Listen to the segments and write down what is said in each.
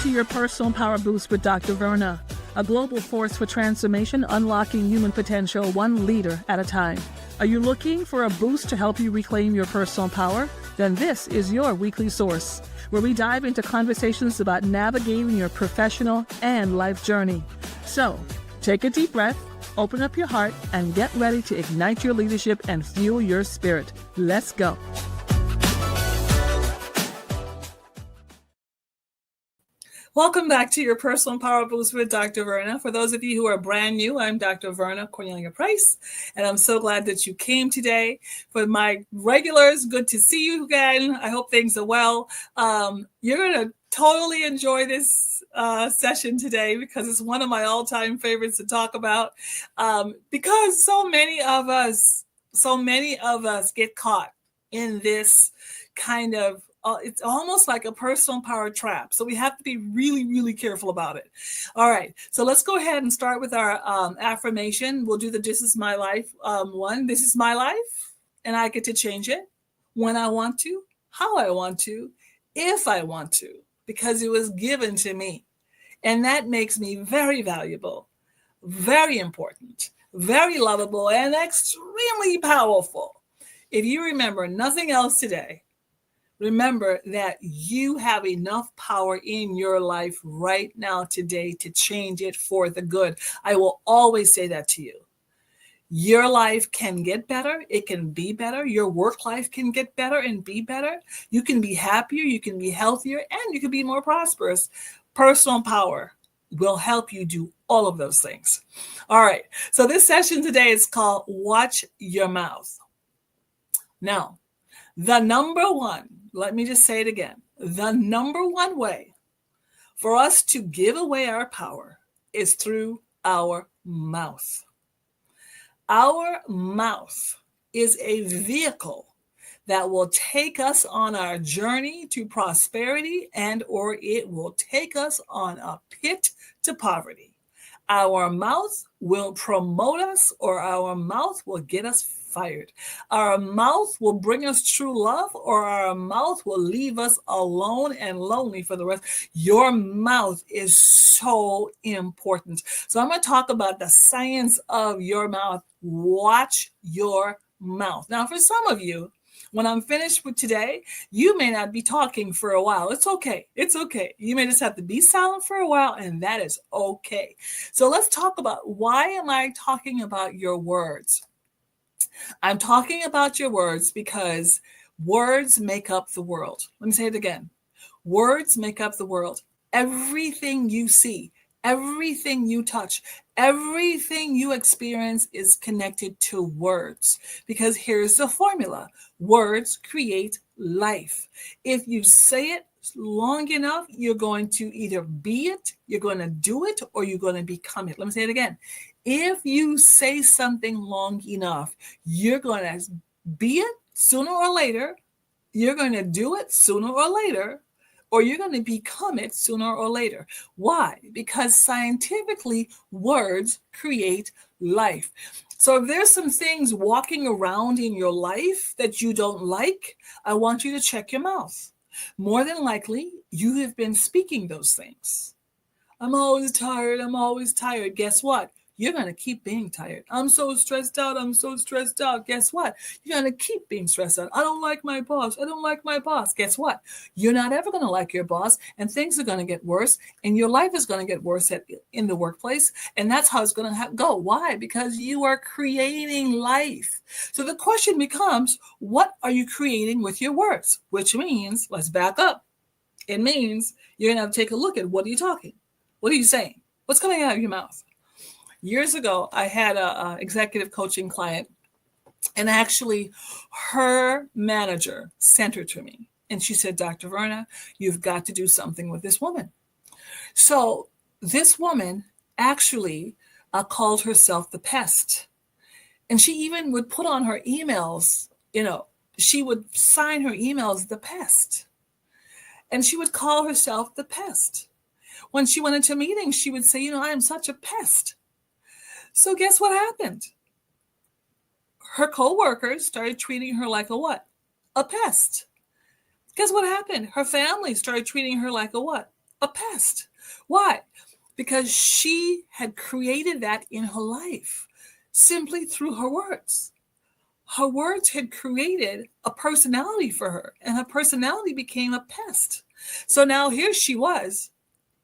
to your Personal Power Boost with Dr. Verna, a global force for transformation, unlocking human potential one leader at a time. Are you looking for a boost to help you reclaim your personal power? Then this is your weekly source, where we dive into conversations about navigating your professional and life journey. So, take a deep breath, open up your heart, and get ready to ignite your leadership and fuel your spirit. Let's go. Welcome back to your Personal Power Boost with Dr. Verna. For those of you who are brand new, I'm Dr. Verna Cornelia Price, and I'm so glad that you came today. For my regulars, good to see you again. I hope things are well. You're going to totally enjoy this session today because it's one of my all-time favorites to talk about, because so many of us get caught in this kind of it's almost like a personal power trap. So we have to be really, really careful about it. All right. So let's go ahead and start with our affirmation. We'll do the This Is My Life one. This is my life, and I get to change it when I want to, how I want to, if I want to, because it was given to me. And that makes me very valuable, very important, very lovable, and extremely powerful. If you remember nothing else today, remember that you have enough power in your life right now today to change it for the good. I will always say that to you. Your life can get better. It can be better. Your work life can get better and be better. You can be happier. You can be healthier, and you can be more prosperous. Personal power will help you do all of those things. All right. So this session today is called Watch Your Mouth. Now, the number one, let me just say it again. The number one way for us to give away our power is through our mouth. Our mouth is a vehicle that will take us on our journey to prosperity, and or it will take us on a pit to poverty. Our mouth will promote us, or our mouth will get us fired. Our mouth will bring us true love, or our mouth will leave us alone and lonely for the rest. Your mouth is so important. So I'm going to talk about the science of your mouth. Watch your mouth. Now, for some of you, when I'm finished with today, you may not be talking for a while. It's okay. It's okay. You may just have to be silent for a while, and that is okay. So let's talk about, why am I talking about your words? I'm talking about your words because words make up the world. Let me say it again. Words make up the world. Everything you see, everything you touch, everything you experience is connected to words. Because here's the formula. Words create life. If you say it long enough, you're going to either be it, you're going to do it, or you're going to become it. Let me say it again. If you say something long enough, you're going to be it sooner or later, you're going to do it sooner or later, or you're going to become it sooner or later. Why? Because scientifically, words create life. So if there's some things walking around in your life that you don't like, I want you to check your mouth. More than likely, you have been speaking those things. I'm always tired. I'm always tired. Guess what? You're going to keep being tired. I'm so stressed out. I'm so stressed out. Guess what? You're going to keep being stressed out. I don't like my boss. I don't like my boss. Guess what? You're not ever going to like your boss, and things are going to get worse, and your life is going to get worse in the workplace, and that's how it's going to go. Why? Because you are creating life. So the question becomes, what are you creating with your words? Which means, let's back up. It means you're going to have to take a look at, what are you talking? What are you saying? What's coming out of your mouth? Years ago, I had an executive coaching client, and actually her manager sent her to me. And she said, Dr. Verna, you've got to do something with this woman. So this woman actually called herself the pest. And she even would put on her emails, she would sign her emails the pest. And she would call herself the pest. When she went into meetings, she would say, I am such a pest. So guess what happened? Her coworkers started treating her like a what? A pest. Guess what happened? Her family started treating her like a what? a pest. Why? Because she had created that in her life simply through her words. Her words had created a personality for her, and her personality became a pest. So now here she was.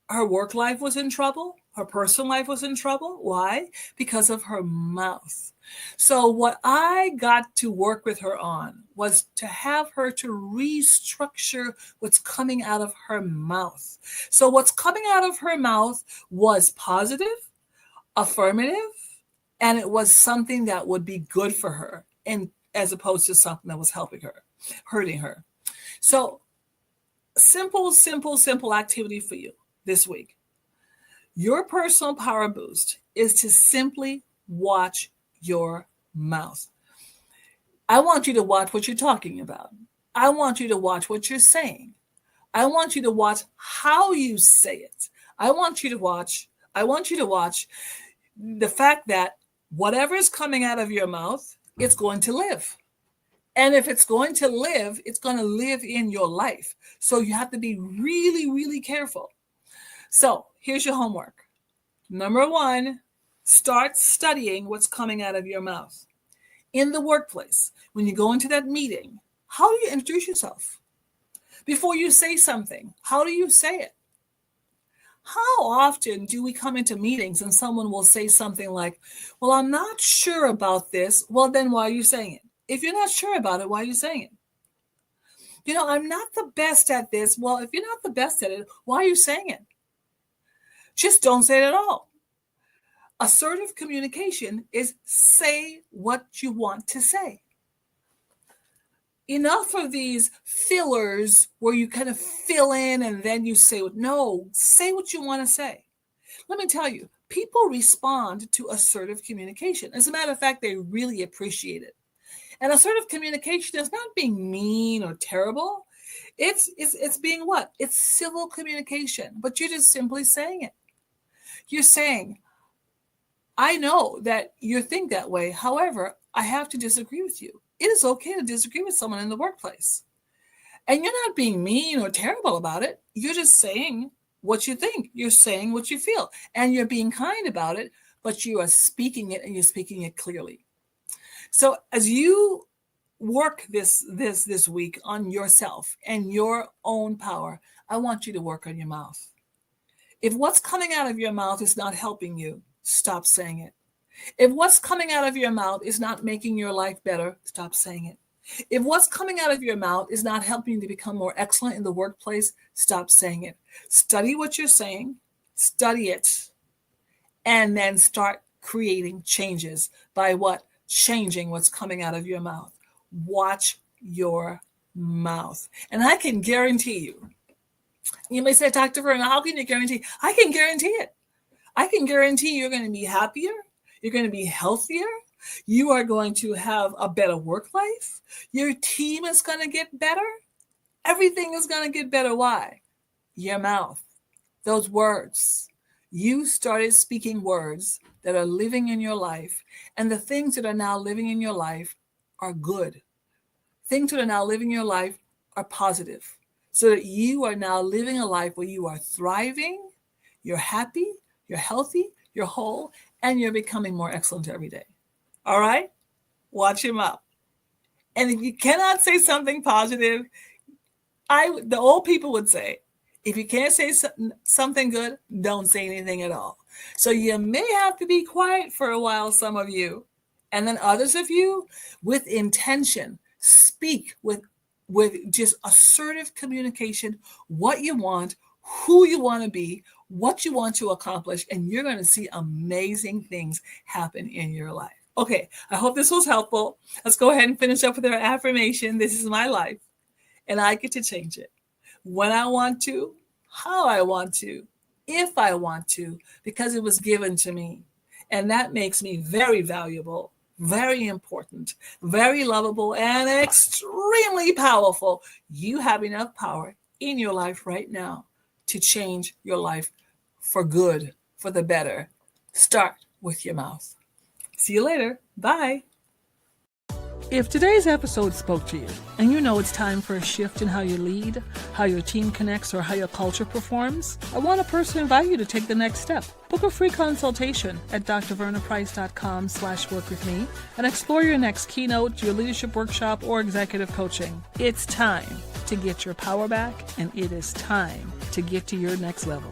Her work life was in trouble. Her personal life was in trouble. Why? Because of her mouth. So what I got to work with her on was to have her to restructure what's coming out of her mouth. So what's coming out of her mouth was positive, affirmative, and it was something that would be good for her, and as opposed to something that was helping her, hurting her. So simple activity for you this week. Your personal power boost is to simply watch your mouth. I want you to watch what you're talking about. I want you to watch what you're saying. I want you to watch how you say it. I want you to watch the fact that whatever is coming out of your mouth, it's going to live. And if it's going to live, it's going to live in your life. So you have to be really, really careful. So here's your homework. Number 1, start studying what's coming out of your mouth. In the workplace, when you go into that meeting, how do you introduce yourself? Before you say something, how do you say it? How often do we come into meetings and someone will say something like, well, I'm not sure about this. Well, then why are you saying it? If you're not sure about it, why are you saying it? I'm not the best at this. Well, if you're not the best at it, why are you saying it? Just don't say it at all. Assertive communication is say what you want to say. Enough of these fillers where you kind of fill in and then you say, no, say what you want to say. Let me tell you, people respond to assertive communication. As a matter of fact, they really appreciate it. And assertive communication is not being mean or terrible. It's being what? It's civil communication, but you're just simply saying it. You're saying, I know that you think that way. However, I have to disagree with you. It is okay to disagree with someone in the workplace. And you're not being mean or terrible about it. You're just saying what you think. You're saying what you feel. And you're being kind about it, but you are speaking it and you're speaking it clearly. So as you work this week on yourself and your own power, I want you to work on your mouth. If what's coming out of your mouth is not helping you, stop saying it. If what's coming out of your mouth is not making your life better, stop saying it. If what's coming out of your mouth is not helping you to become more excellent in the workplace, stop saying it. Study what you're saying, study it, and then start creating changes by what? Changing what's coming out of your mouth. Watch your mouth. And I can guarantee you, you may say, Dr. Verna, how can you guarantee? I can guarantee it. I can guarantee you're going to be happier. You're going to be healthier. You are going to have a better work life. Your team is going to get better. Everything is going to get better. Why? Your mouth, those words. You started speaking words that are living in your life, and the things that are now living in your life are good. Things that are now living in your life are positive, so that you are now living a life where you are thriving, you're happy, you're healthy, you're whole, and you're becoming more excellent every day. All right? Watch your mouth. And if you cannot say something positive, the old people would say, if you can't say something good, don't say anything at all. So you may have to be quiet for a while, some of you. And then others of you, with intention, speak with just assertive communication, what you want, who you want to be, what you want to accomplish, and you're going to see amazing things happen in your life. Okay, I hope this was helpful. Let's go ahead and finish up with our affirmation. This is my life, and I get to change it when I want to, how I want to, if I want to, because it was given to me. And that makes me very valuable, very important, very lovable, and extremely powerful. You have enough power in your life right now to change your life for good, for the better. Start with your mouth. See you later. Bye. If today's episode spoke to you, and you know it's time for a shift in how you lead, how your team connects, or how your culture performs, I want to personally invite you to take the next step. Book a free consultation at drvernaprice.com/work-with-me and explore your next keynote, your leadership workshop, or executive coaching. It's time to get your power back, and it is time to get to your next level.